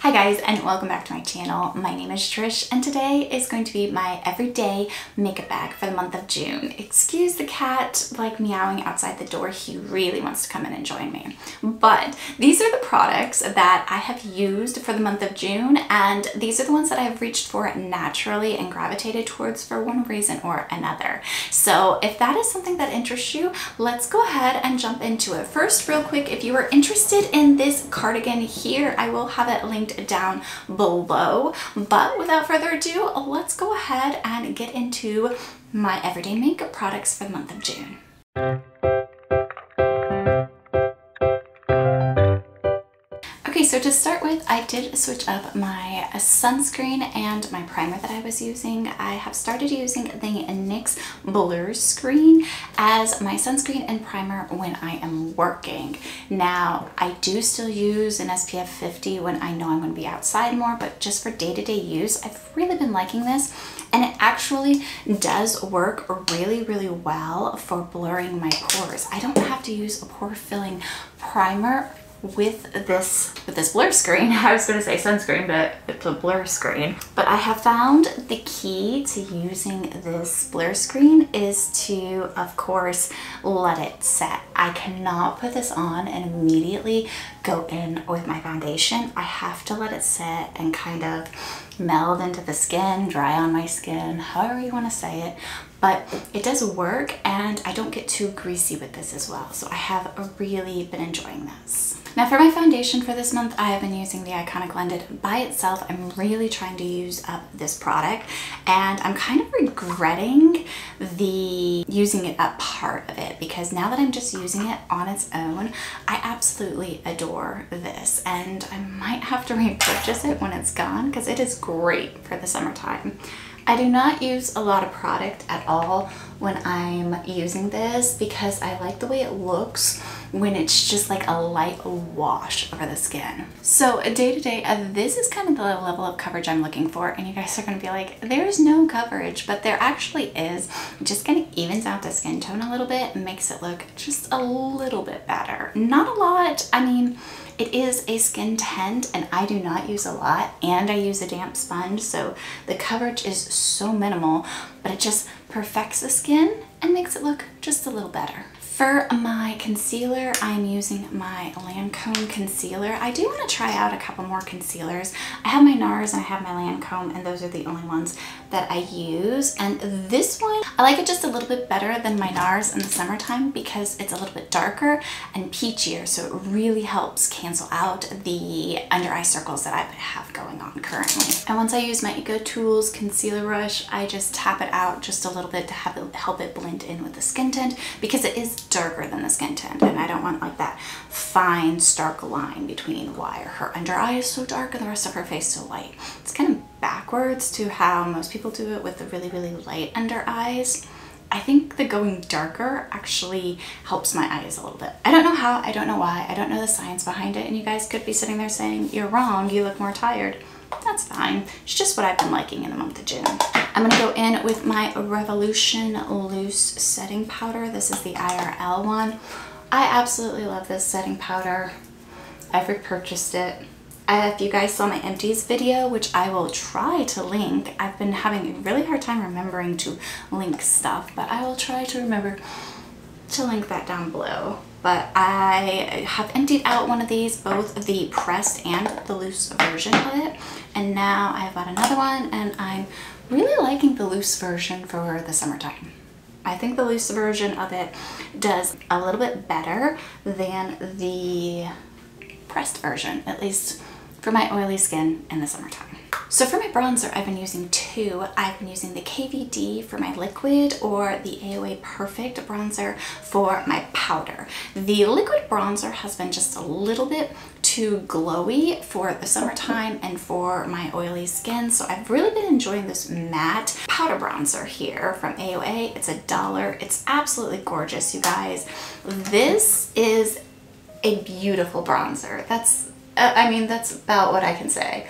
Hi guys, and welcome back to my channel. My name is Trish and today is going to be my everyday makeup bag for the month of June. Excuse the cat like meowing outside the door. He really wants to come in and join me. But these are the products that I have used for the month of June, and these are the ones that I have reached for naturally and gravitated towards for one reason or another. So if that is something that interests you, let's go ahead and jump into it. First, real quick, if you are interested in this cardigan here, I will have it linked down below. But without further ado, let's go ahead and get into my everyday makeup products for the month of June. Okay, so to start with, I did switch up my sunscreen and my primer that I was using. I have started using the NYX BlurScreen as my sunscreen and primer when I am working. Now, I do still use an SPF 50 when I know I'm going to be outside more, but just for day-to-day use, I've really been liking this. And it actually does work really, really well for blurring my pores. I don't have to use a pore-filling primer with this blur screen. I was going to say sunscreen, but it's a blur screen. But I have found the key to using this blur screen is to, of course, let it set. I cannot put this on and immediately go in with my foundation. I have to let it set and kind of meld into the skin, dry on my skin, however you want to say it. But it does work, and I don't get too greasy with this as well. So I have really been enjoying this. Now for my foundation for this month, I have been using the Iconic Blended by itself. I'm really trying to use up this product, and I'm kind of regretting the using it up part of it, because now that I'm just using it on its own, I absolutely adore this, and I might have to repurchase it when it's gone because it is great for the summertime. I do not use a lot of product at all when I'm using this because I like the way it looks when it's just like a light wash over the skin. So day to day, this is kind of the level of coverage I'm looking for, and you guys are going to be like, there's no coverage, but there actually is. It just kind of evens out the skin tone a little bit and makes it look just a little bit better. Not a lot. I mean, it is a skin tint and I do not use a lot, and I use a damp sponge, so the coverage is so minimal, but it just perfects the skin and makes it look just a little better. For my concealer, I'm using my Lancome concealer. I do want to try out a couple more concealers. I have my Nars and I have my Lancome, and those are the only ones that I use. And this one, I like it just a little bit better than my Nars in the summertime because it's a little bit darker and peachier, so it really helps cancel out the under eye circles that I have going on currently. And once I use my Eco Tools concealer brush, I just tap it out just a little bit to help it blend in with the skin tint, because it is darker than the skin tint, and I don't want like that fine stark line between why her under eye is so dark and the rest of her face so light. It's kind of backwards to how most people do it with the really, really light under eyes. I think the going darker actually helps my eyes a little bit. I don't know how, I don't know why, I don't know the science behind it, and you guys could be sitting there saying, you're wrong, you look more tired. That's fine. It's just what I've been liking in the month of June. I'm gonna go in with my Revolution Loose Setting Powder. This is the IRL one. I absolutely love this setting powder. I've repurchased it. If you guys saw my empties video, which I will try to link, I've been having a really hard time remembering to link stuff, but I will try to remember to link that down below. But I have emptied out one of these, both the pressed and the loose version of it, and now I have bought another one, and I'm really liking the loose version for the summertime. I think the loose version of it does a little bit better than the pressed version, at least for my oily skin in the summertime. So for my bronzer, I've been using two. I've been using the KVD for my liquid, or the AOA Perfect bronzer for my powder. The liquid bronzer has been just a little bit too glowy for the summertime and for my oily skin, so I've really been enjoying this matte powder bronzer here from AOA. It's $1. It's absolutely gorgeous, you guys. This is a beautiful bronzer. I mean, that's about what I can say.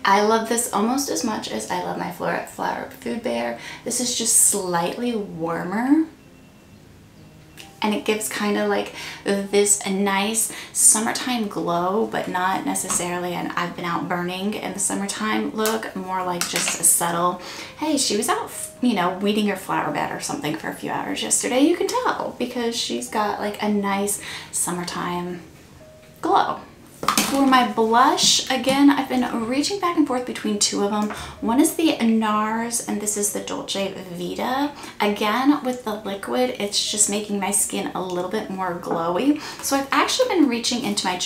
I love this almost as much as I love my Flower Food Bear. This is just slightly warmer. and it gives kind of like this nice summertime glow, but not necessarily an I've been out burning in the summertime look, more like just a subtle, hey, she was out, you know, weeding her flower bed or something for a few hours yesterday. You can tell because she's got like a nice summertime glow. For my blush, again, I've been reaching back and forth between two of them. One is the Nars and this is the Dolce Vita. Again, with the liquid, it's just making my skin a little bit more glowy. So I've actually been reaching into my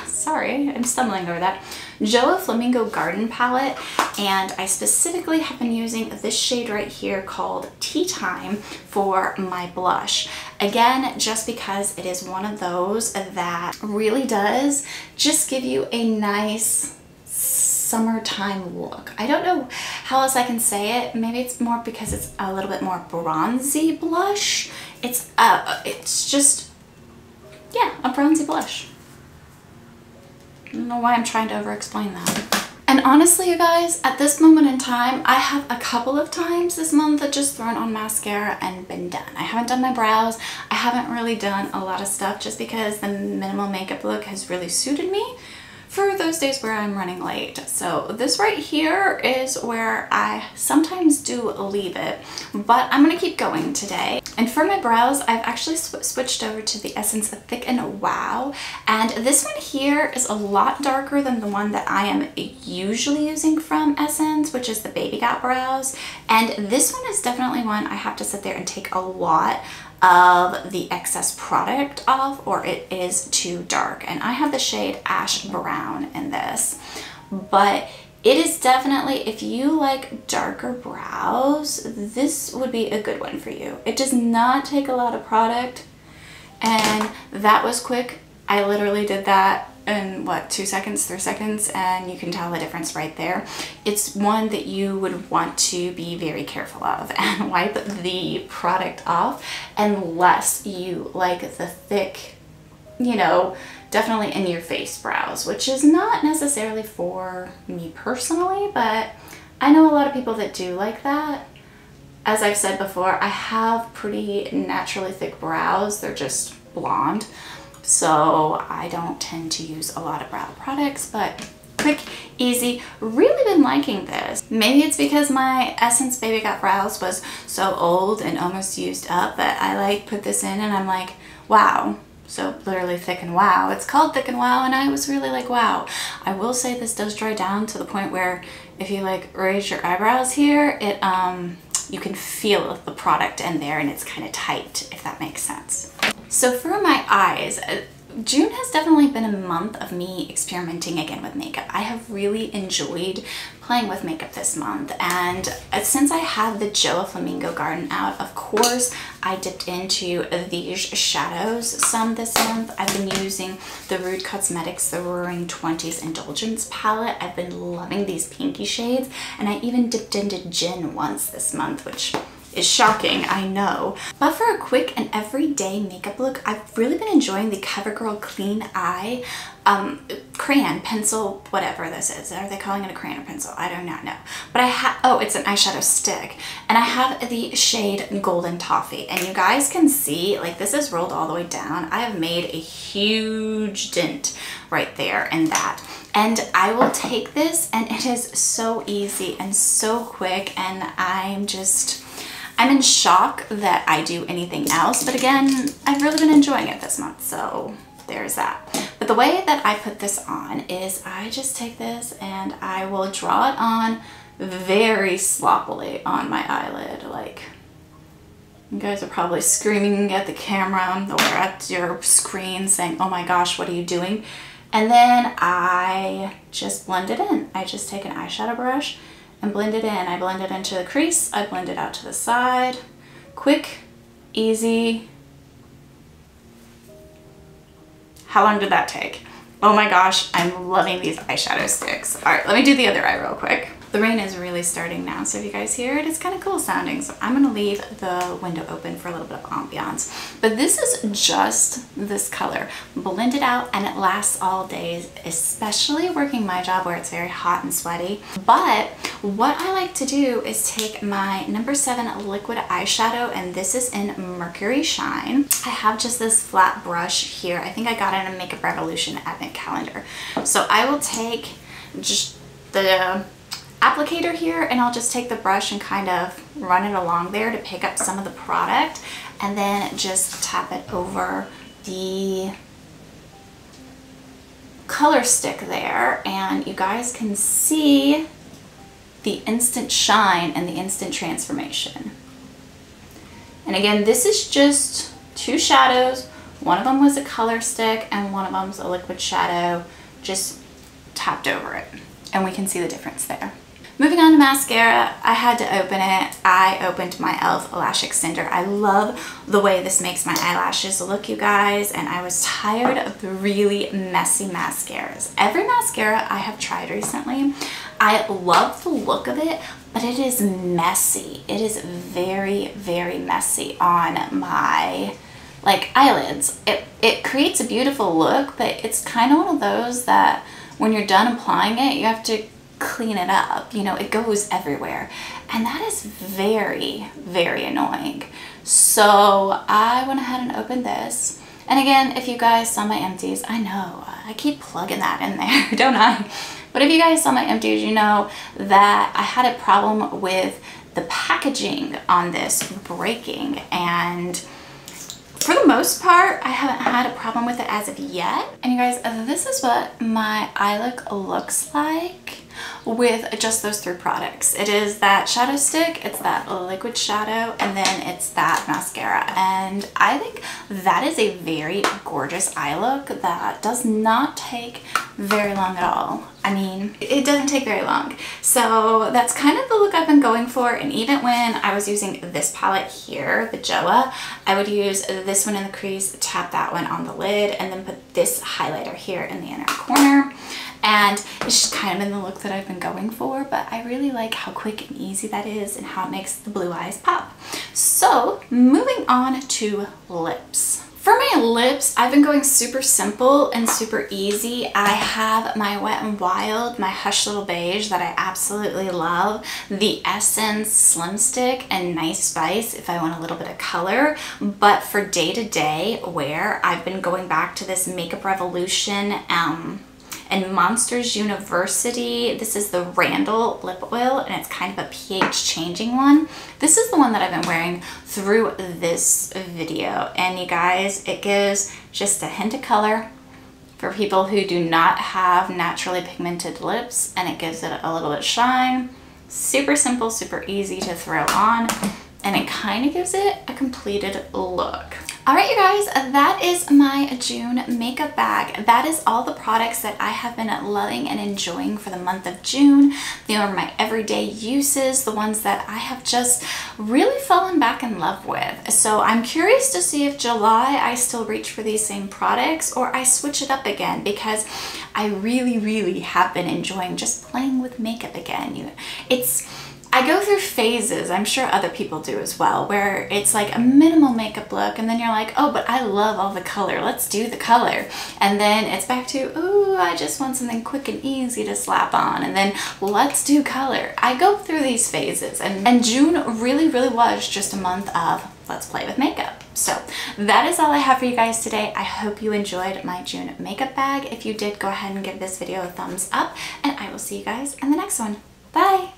sorry, I'm stumbling over that. Joah Flamingo Palette, and I specifically have been using this shade right here called Tea Time for my blush. Again, just because it is one of those that really does just give you a nice summertime look. I don't know how else I can say it. Maybe it's more because it's a little bit more bronzy blush. It's just, yeah, a bronzy blush. I don't know why I'm trying to over-explain that. And honestly, you guys, at this moment in time, I have a couple of times this month that just thrown on mascara and been done. I haven't done my brows. I haven't really done a lot of stuff just because the minimal makeup look has really suited me for those days where I'm running late. So this right here is where I sometimes do leave it, but I'm gonna keep going today. And for my brows, I've actually switched over to the Essence Thick and Wow. And this one here is a lot darker than the one that I am usually using from Essence, which is the Baby Got Brows. And this one is definitely one I have to sit there and take a lot of the excess product off, or it is too dark. And I have the shade Ash Brown in this, but it is definitely, if you like darker brows, this would be a good one for you. It does not take a lot of product, and that was quick. I literally did that in what, 2 seconds, 3 seconds, and you can tell the difference right there. It's one that you would want to be very careful of and wipe the product off unless you like the thick, you know, definitely in your face brows, which is not necessarily for me personally, but I know a lot of people that do like that. As I've said before, I have pretty naturally thick brows. They're just blonde. So I don't tend to use a lot of brow products, but quick, easy, really been liking this. Maybe it's because my Essence Baby Got Brows was so old and almost used up that I like put this in and I'm like, wow. So literally Thick and Wow. It's called Thick and Wow, and I was really like, wow. I will say this does dry down to the point where if you like raise your eyebrows here, it you can feel the product in there and it's kind of tight, if that makes sense. So for my eyes, June has definitely been a month of me experimenting again with makeup. I have really enjoyed playing with makeup this month, and since I had the Joah Flamingo Garden out, of course, I dipped into these shadows some this month. I've been using the Rude Cosmetics, the Roaring 20s Indulgence palette. I've been loving these pinky shades, and I even dipped into Gin once this month, which is shocking, I know. But for a quick and everyday makeup look, I've really been enjoying the Covergirl Clean Eye crayon, pencil, whatever this is. Are they calling it a crayon or pencil? I do not know. But I have, oh, it's an eyeshadow stick. And I have the shade Golden Toffee. And you guys can see, like, this is rolled all the way down. I have made a huge dent right there in that. And I will take this, and it is so easy and so quick, and I'm in shock that I do anything else, but again, I've really been enjoying it this month, so there's that. But the way that I put this on is I just take this and I will draw it on very sloppily on my eyelid. Like, you guys are probably screaming at the camera or at your screen saying, oh my gosh, what are you doing? And then I just blend it in. I just take an eyeshadow brush and blend it in. I blend it into the crease, I blend it out to the side. Quick, easy. How long did that take? Oh my gosh, I'm loving these eyeshadow sticks. All right, let me do the other eye real quick. The rain is really starting now, so if you guys hear it, it's kind of cool sounding. So I'm gonna leave the window open for a little bit of ambiance. But this is just this color, blend it out, and it lasts all days, especially working my job where it's very hot and sweaty. But what I like to do is take my number 7 liquid eyeshadow, and this is in Mercury Shine. I have just this flat brush here. I think I got it in a Makeup Revolution advent calendar. So I will take just the applicator here, and I'll just take the brush and kind of run it along there to pick up some of the product, and then just tap it over the color stick there, and you guys can see the instant shine and the instant transformation. And again, this is just 2 shadows. One of them was a color stick and one of them's a liquid shadow, just tapped over it, and we can see the difference there. Moving on to mascara, I had to open it. I opened my e.l.f. Lash Extender. I love the way this makes my eyelashes look, you guys, and I was tired of the really messy mascaras. Every mascara I have tried recently, I love the look of it, but it is messy. It is very, very messy on my eyelids. It creates a beautiful look, but it's kind of one of those that when you're done applying it, you have to clean it up. You know, it goes everywhere, and that is very, very annoying. So I went ahead and opened this, and again, if you guys saw my empties, I know I keep plugging that in there, don't I? But if you guys saw my empties, you know that I had a problem with the packaging on this breaking, and for the most part, I haven't had a problem with it as of yet. And you guys, this is what my eye look looks like with just those 3 products. It is that shadow stick, it's that liquid shadow, and then it's that mascara. And I think that is a very gorgeous eye look that does not take very long at all. I mean, it doesn't take very long. So that's kind of the look I've been going for. And even when I was using this palette here, the Joah, I would use this one in the crease, tap that one on the lid, and then put this highlighter here in the inner corner. And it's just kind of been the look that I've been going for, but I really like how quick and easy that is and how it makes the blue eyes pop. So moving on to lips. For my lips, I've been going super simple and super easy. I have my Wet n Wild, my Hush Little Beige that I absolutely love, the Essence Slim Stick, and Nice Spice if I want a little bit of color. But for day-to-day wear, I've been going back to this Makeup Revolution and Monsters University. This is the Randall lip oil, and it's kind of a pH changing one. This is the one that I've been wearing through this video, and you guys, it gives just a hint of color for people who do not have naturally pigmented lips, and it gives it a little bit of shine. Super simple, super easy to throw on, and it kind of gives it a completed look. Alright you guys, that is my June makeup bag. That is all the products that I have been loving and enjoying for the month of June. They are my everyday uses, the ones that I have just really fallen back in love with. So I'm curious to see if July I still reach for these same products or I switch it up again, because I really, really have been enjoying just playing with makeup again. I go through phases, I'm sure other people do as well, where it's like a minimal makeup look and then you're like, oh, but I love all the color, let's do the color. And then it's back to, ooh, I just want something quick and easy to slap on, and then let's do color. I go through these phases, and June really, really was just a month of let's play with makeup. So that is all I have for you guys today. I hope you enjoyed my June makeup bag. If you did, go ahead and give this video a thumbs up, and I will see you guys in the next one. Bye!